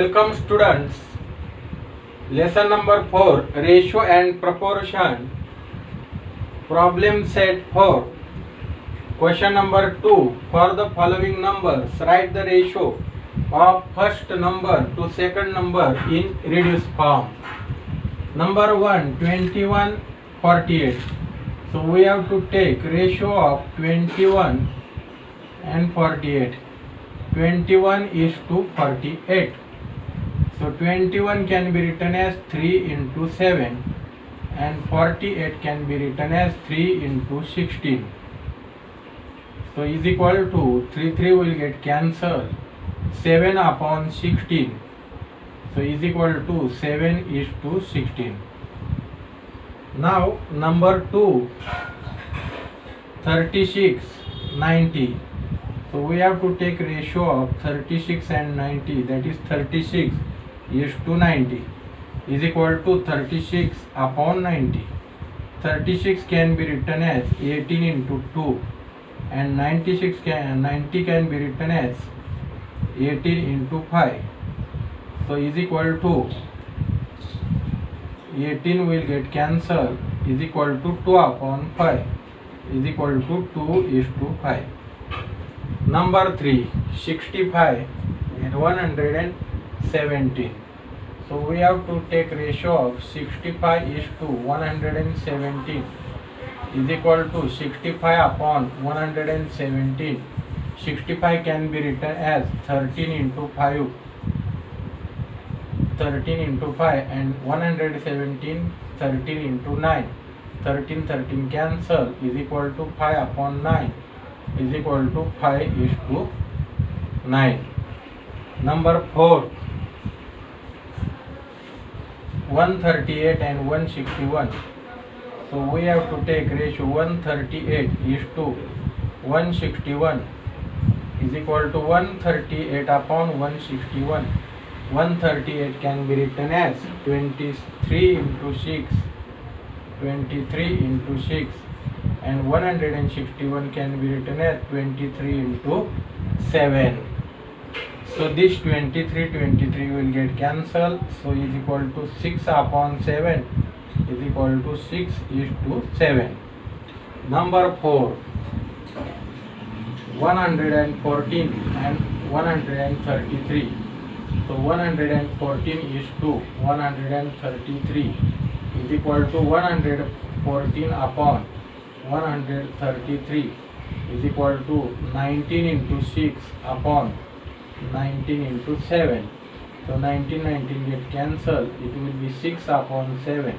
Welcome students. Lesson number 4, Ratio and Proportion. Problem set 4. Question number 2. For the following numbers, write the ratio of first number to second number in reduced form. Number 1, 21, 48. So we have to take ratio of 21 and 48. 21 is to 48. So 21 can be written as 3 into 7 and 48 can be written as 3 into 16. So is equal to 3 will get cancelled. 7 upon 16. So is equal to 7 is to 16. Now number 2, 36, 90. So we have to take ratio of 36 and 90, that is 36 is to 90 is equal to 36 upon 90. 36 can be written as 18 into 2 and 90 can be written as 18 into 5. So is equal to 18 will get cancelled, is equal to 2 upon 5 is equal to 2 is to 5. Number 3, 65 and 117. So we have to take ratio of 65 is to 117 is equal to 65 upon 117. 65 can be written as 13 into 5 and 117 13 into 9. 13 cancel is equal to 5 upon 9 is equal to 5 is to 9. Number 4, 138 and 161. So we have to take ratio 138 is to 161 is equal to 138 upon 161. 138 can be written as 23 into 6 and 161 can be written as 23 into 7. So this 23 will get cancelled. So is equal to 6 upon 7 is equal to 6 is to 7. Number 4, 114 and 133. So 114 is to 133 is equal to 114 upon 133 is equal to 19 into 6 upon 19 into 7. So 19 get cancelled, it will be 6 upon 7.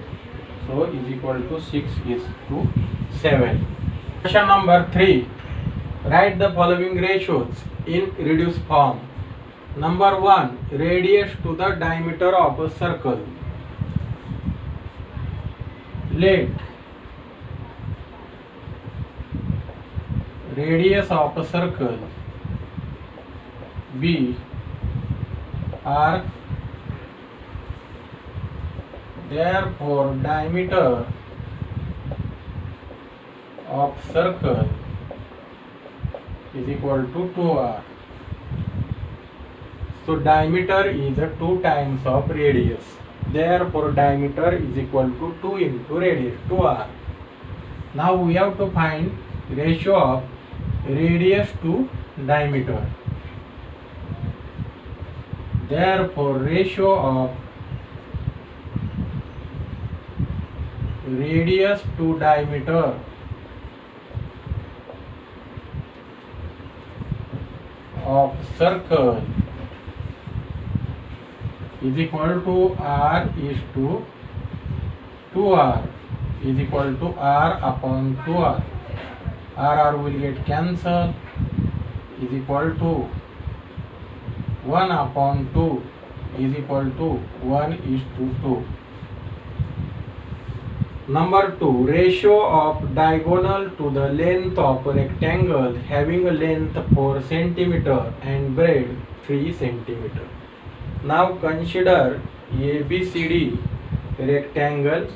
So is equal to 6 is to 7. Question number 3. Write the following ratios in reduced form. Number 1, radius to the diameter of a circle. Let radius of a circle be arc, therefore diameter of circle is equal to 2r. So diameter is 2 times of radius, therefore diameter is equal to 2 into radius, 2r. Now we have to find ratio of radius to diameter. Therefore ratio of radius to diameter of circle is equal to r is to 2r is equal to r upon 2r. r will get cancelled is equal to 1 upon 2 is equal to 1 is to 2. Number 2, ratio of diagonal to the length of a rectangle having a length 4 cm and breadth 3 cm. Now consider ABCD rectangle.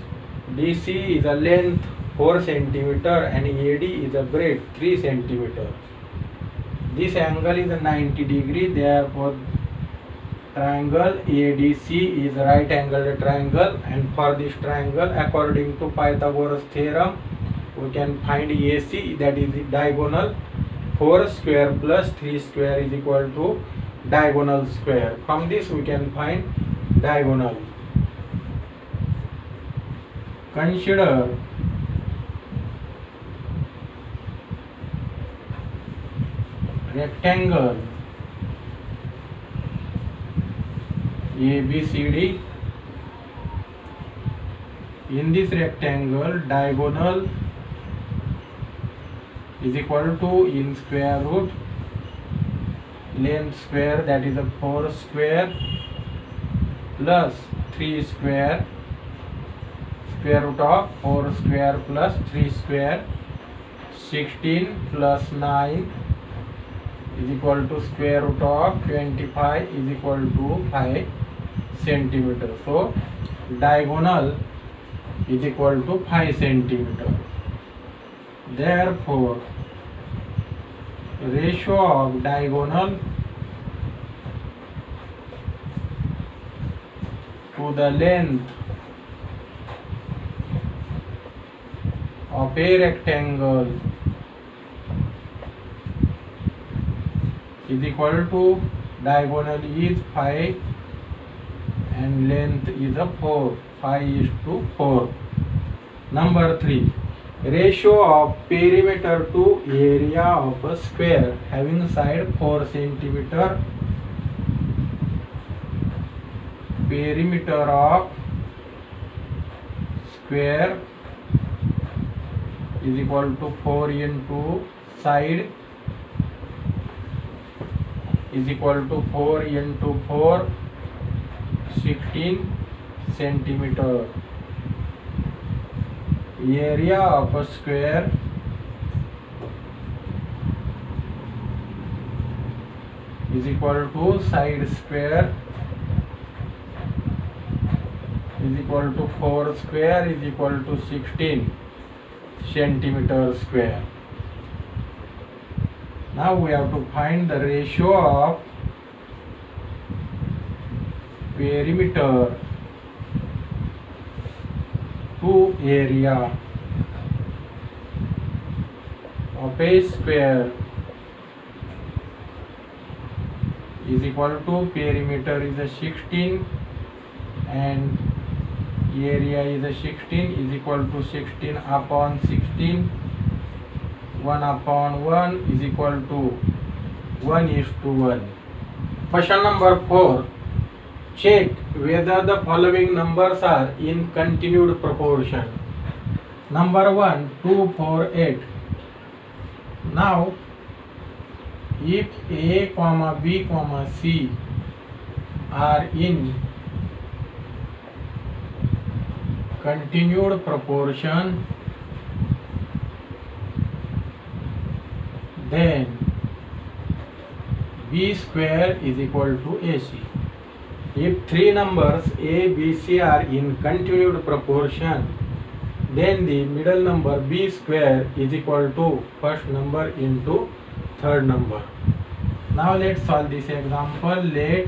DC is a length 4 cm and AD is a breadth 3 cm. This angle is 90 degree, therefore triangle ADC is a right angled triangle, and for this triangle, according to Pythagoras theorem, we can find AC, that is the diagonal. 4 square plus 3 square is equal to diagonal square. From this we can find diagonal. Consider rectangle ABCD. In this rectangle, diagonal is equal to, in square root, length square, that is a 4 square plus 3 square, square root of 4 square plus 3 square, 16 plus 9 is equal to square root of 25 is equal to 5 centimeter. So diagonal is equal to 5 centimeter. Therefore, ratio of diagonal to the length of a rectangle is equal to, diagonal is 5 and length is a 4, 5:4. Number 3, ratio of perimeter to area of a square having side 4 centimeter. Perimeter of square is equal to 4 into side is equal to 4 into 4, 16 centimeter. Area of a square is equal to side square is equal to 4 square is equal to 16 centimeter square. Now we have to find the ratio of perimeter to area of a square is equal to, perimeter is a 16 and area is a 16 is equal to 16 upon 16. 1 upon 1 is equal to 1:1. Question number 4. Check whether the following numbers are in continued proportion. Number 1, 2, 4, 8. Now, if A, B, C are in continued proportion, then B square is equal to AC. If 3 numbers A, B, C are in continued proportion, then the middle number B square is equal to first number into third number. Now let's solve this example. Let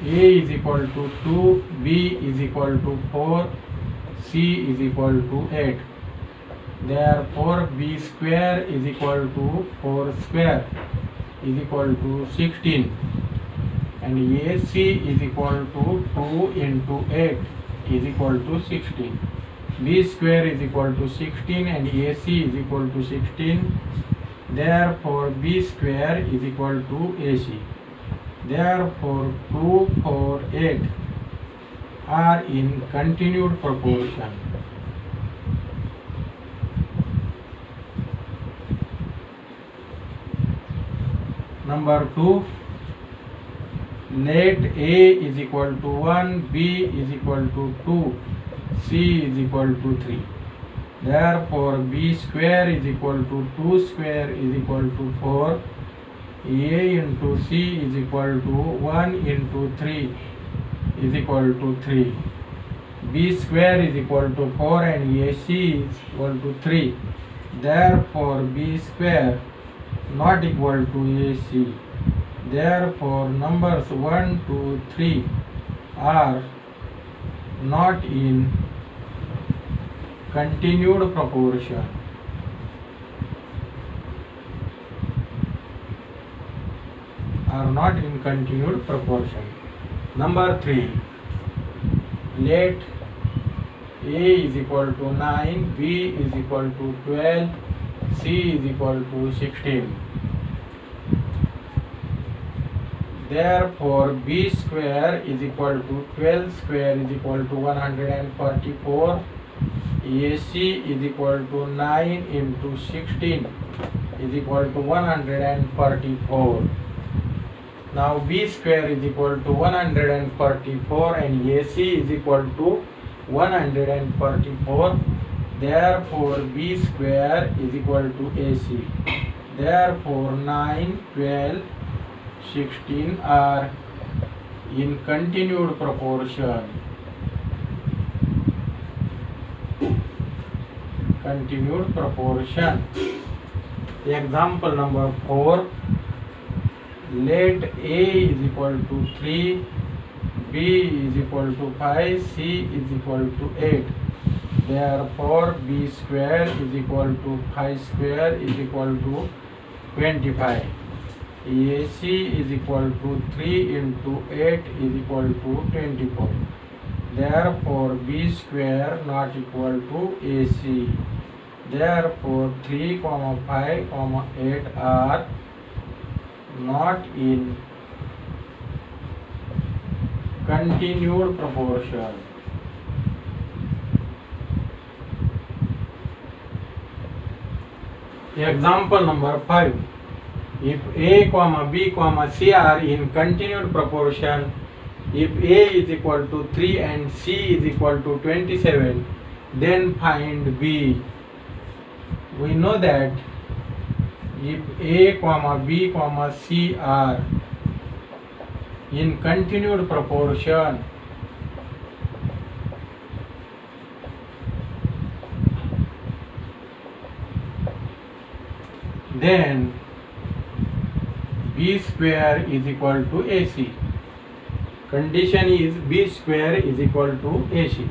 A is equal to 2, B is equal to 4, C is equal to 8. Therefore, B square is equal to 4 square is equal to 16, and AC is equal to 2 into 8 is equal to 16. B square is equal to 16 and AC is equal to 16. Therefore, B square is equal to AC. Therefore, 2, 4, 8 are in continued proportion. Number 2, let A is equal to 1, B is equal to 2, C is equal to 3. Therefore, B square is equal to 2 square is equal to 4. A into C is equal to 1 into 3 is equal to 3. B square is equal to 4 and AC is equal to 3. Therefore, B square not equal to AC. Therefore, numbers 1, 2, 3 are not in continued proportion. Are not in continued proportion. Number 3. Let A is equal to 9, B is equal to 12, C is equal to 16. Therefore, B square is equal to 12 square is equal to 144. AC is equal to 9 into 16 is equal to 144. Now B square is equal to 144 and AC is equal to 144. Therefore, B square is equal to AC. Therefore, 9, 12, 16 are in continued proportion. Continued proportion. Example number 4. Let A is equal to 3, B is equal to 5, C is equal to 8. Therefore, B square is equal to 5 square is equal to 25. AC is equal to 3 into 8 is equal to 24. Therefore, B square not equal to AC. Therefore, 3, 5, 8 are not in continued proportion. Example number 5. If A, B, C are in continued proportion, if A is equal to 3 and C is equal to 27, then find B. We know that if A, B, C are in continued proportion, then B square is equal to AC. Condition is B square is equal to AC.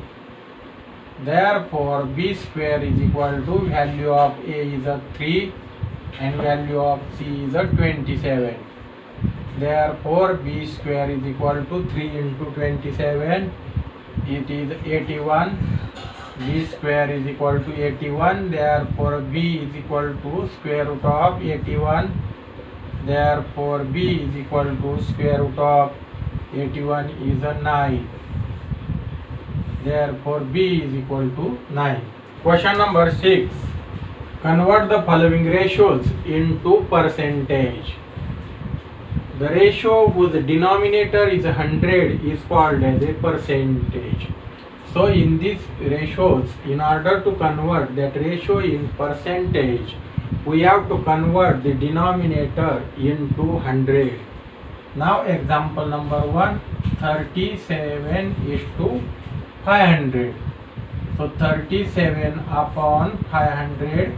Therefore, B square is equal to value of A is a 3 and value of C is a 27. Therefore, B square is equal to 3 into 27. It is 81. B square is equal to 81. Therefore, B is equal to square root of 81. Therefore, B is equal to square root of 81 is a 9. Therefore, B is equal to 9. Question number 6. Convert the following ratios into percentage. The ratio whose denominator is 100 is called as a percentage. So in these ratios, in order to convert that ratio in percentage, we have to convert the denominator into 100. Now example number 1, 37 is to 500. So 37 upon 500.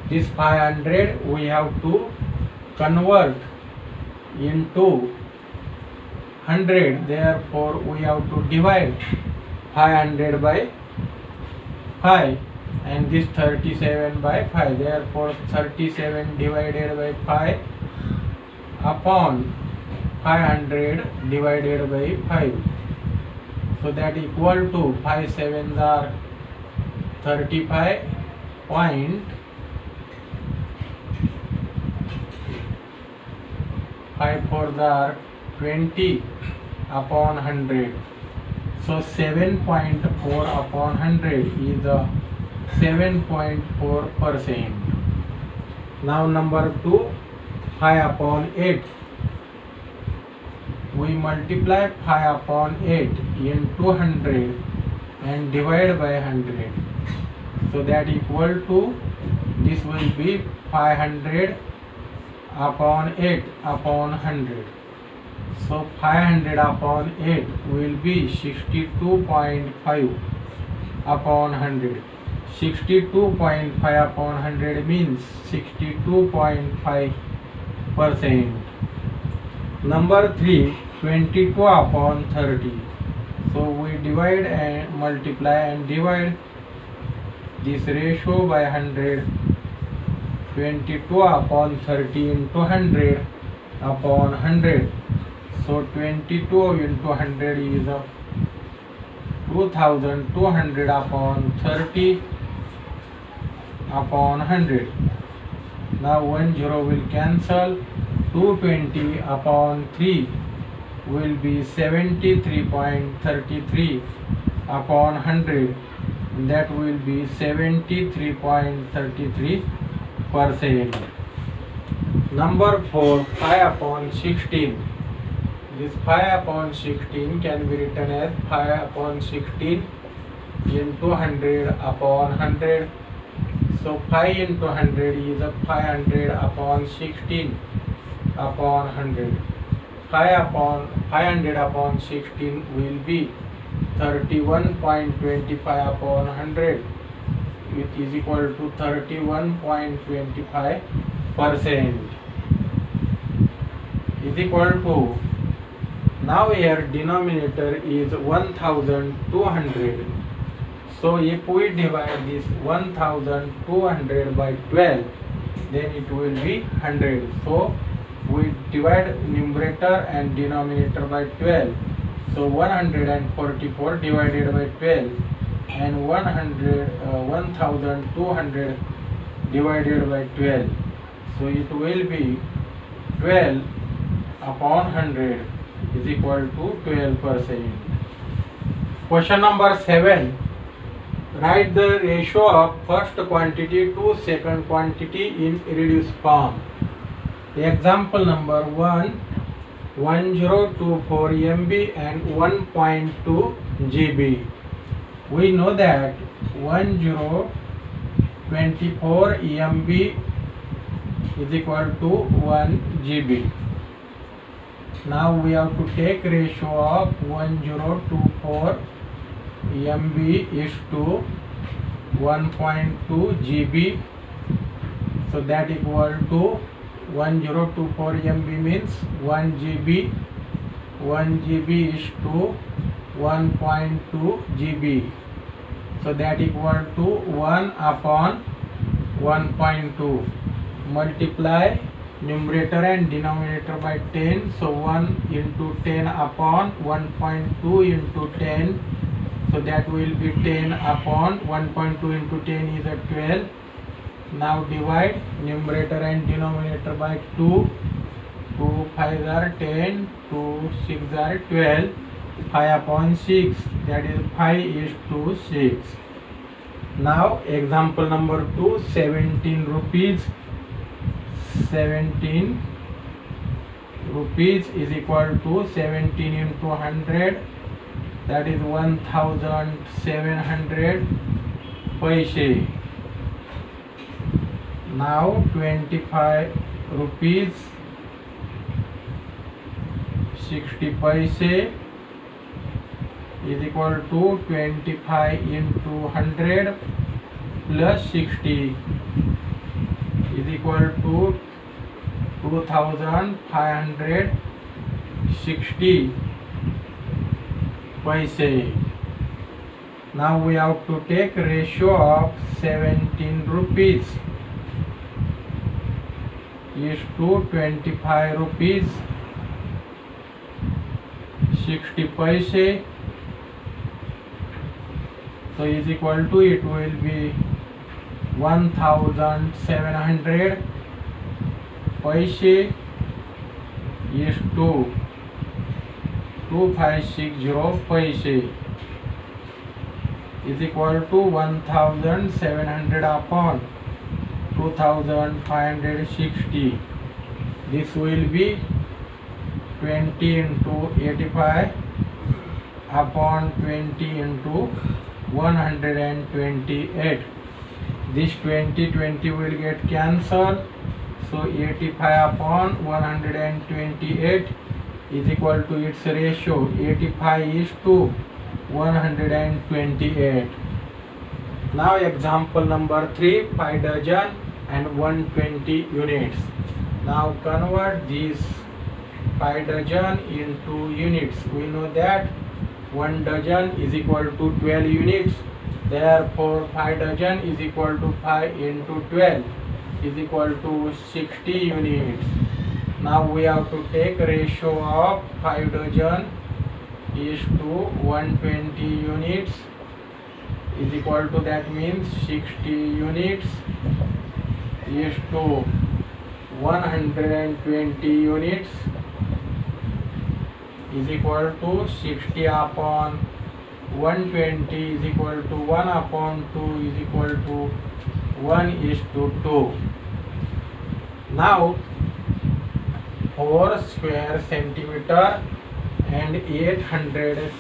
This 500 we have to convert into 100. Therefore, we have to divide 500 by 5 and this 37 by 5. Therefore, 37 divided by 5 upon 500 divided by 5. So that equal to 5 sevens are 35 point 5 fours are 20 upon 100. So 7.4 upon 100 is a 7.4%. Now number 2, 5 upon 8. We multiply 5 upon 8 into 100 and divide by 100. So that equal to, this will be 500 upon 8 upon 100. So 500 upon 8 will be 62.5 upon 100. 62.5 upon 100 means 62.5%. Number 3, 22 upon 30. So we divide and multiply and divide this ratio by 100. 22 upon 30 into 100 upon 100. So 22 into 100 is 2200 upon 30 upon 100. Now 1 0 will cancel. 220 upon 3 will be 73.33 upon 100. That will be 73.33%. Number 4, 5 upon 16. This 5 upon 16 can be written as 5 upon 16 into 100 upon 100. So 5 into 100 is 500 upon 16 upon 100. 500 upon 16 will be 31.25 upon 100, which is equal to 31.25%, is equal to, now here denominator is 1200. So if we divide this 1200 by 12, then it will be 100. So we divide numerator and denominator by 12. So 144 divided by 12 and 1200 divided by 12. So it will be 12 upon 100 is equal to 12%. Question number 7. Write the ratio of first quantity to second quantity in reduced form. Example number 1, 1024 MB and 1.2 GB. We know that 1024 MB is equal to 1 GB. Now we have to take ratio of 1024 MB is to 1.2 GB. So that equal to 1024 MB means 1 GB. 1 GB is to 1.2 GB. So that equal to 1 upon 1.2. Multiply numerator and denominator by 10. So 1 into 10 upon 1.2 into 10. So that will be 10 upon 1.2 into 10 is 12. Now divide numerator and denominator by 2. 2 5 are 10, 2 6 are 12. 5 upon 6, that is 5 is to 6. Now example number 2, 17 rupees. 17 rupees is equal to 17 into 100, that is 1700 paise. Now 25 rupees 60 paise is equal to 25 into 100 plus 60 is equal to 2560 paise. Now we have to take ratio of 17 rupees is to 25 rupees 60 paise. So is equal to, it will be 1700 paise is to 2560 paise is equal to 1700 upon 2560. This will be 20 into 85 upon 20 into 128. This 20 will get cancelled. So 85 upon 128 is equal to its ratio 85 is to 128. Now example number 3, 5 dozen and 120 units. Now convert these 5 dozen into units. We know that 1 dozen is equal to 12 units. Therefore 5 dozen is equal to 5 into 12 is equal to 60 units. Now we have to take ratio of 5 dozen is to 120 units is equal to, that means 60 units is to 120 units is equal to 60 upon 120 is equal to 1 upon 2 is equal to 1 is to 2. Now 4 square centimeter and 800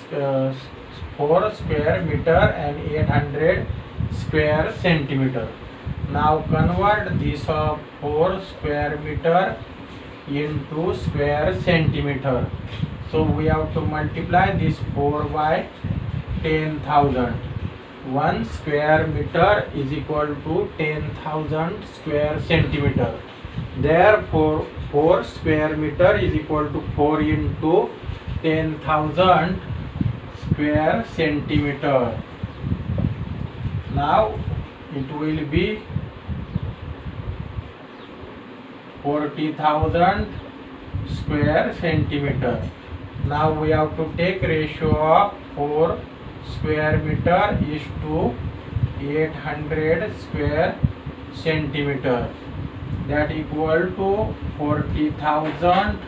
4 square meter and 800 square centimeter. Now convert this of 4 square meter into square centimeter. So we have to multiply this 4 by 10,000. 1 square meter is equal to 10,000 square centimeter. Therefore 4 square meter is equal to 4 into 10,000 square centimeter. Now it will be 40,000 square centimeter. Now we have to take ratio of 4 square meter is to 800 square centimeter. That equal to 40,000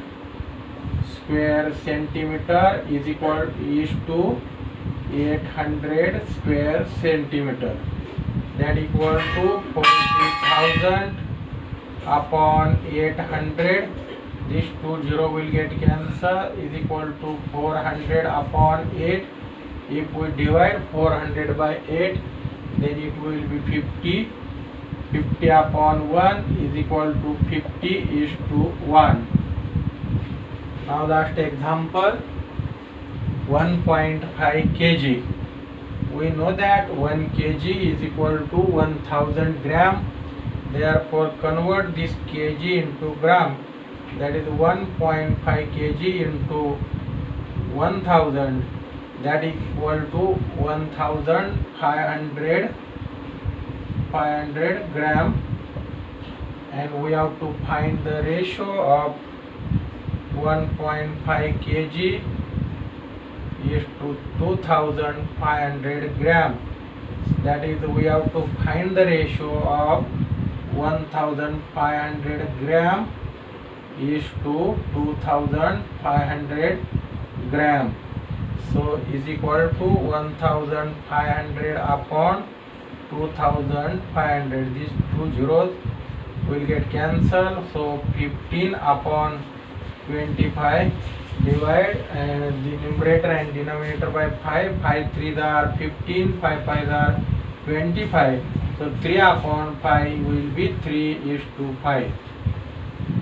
square centimeter is equal is to 800 square centimeter. That equal to 40,000 upon 800. This 0 will get cancelled is equal to 400 upon 8. If we divide 400 by 8, then it will be 50. 50 upon 1 is equal to 50 is to 1. Now last example, 1.5 kg. We know that 1 kg is equal to 1000 gram. Therefore convert this kg into gram. That is 1.5 kg into 1000. That is equal to 1500 gram, and we have to find the ratio of 1.5 kg is to 2500 gram. That is, we have to find the ratio of 1500 gram is to 2500 gram. So is equal to 1500 upon 2500. These 2 zeros will get cancelled. So 15 upon 25 divide and the numerator and denominator by 5. 5 3s are 15, 5 5s are 25. So 3 upon 5 will be 3 is to 5.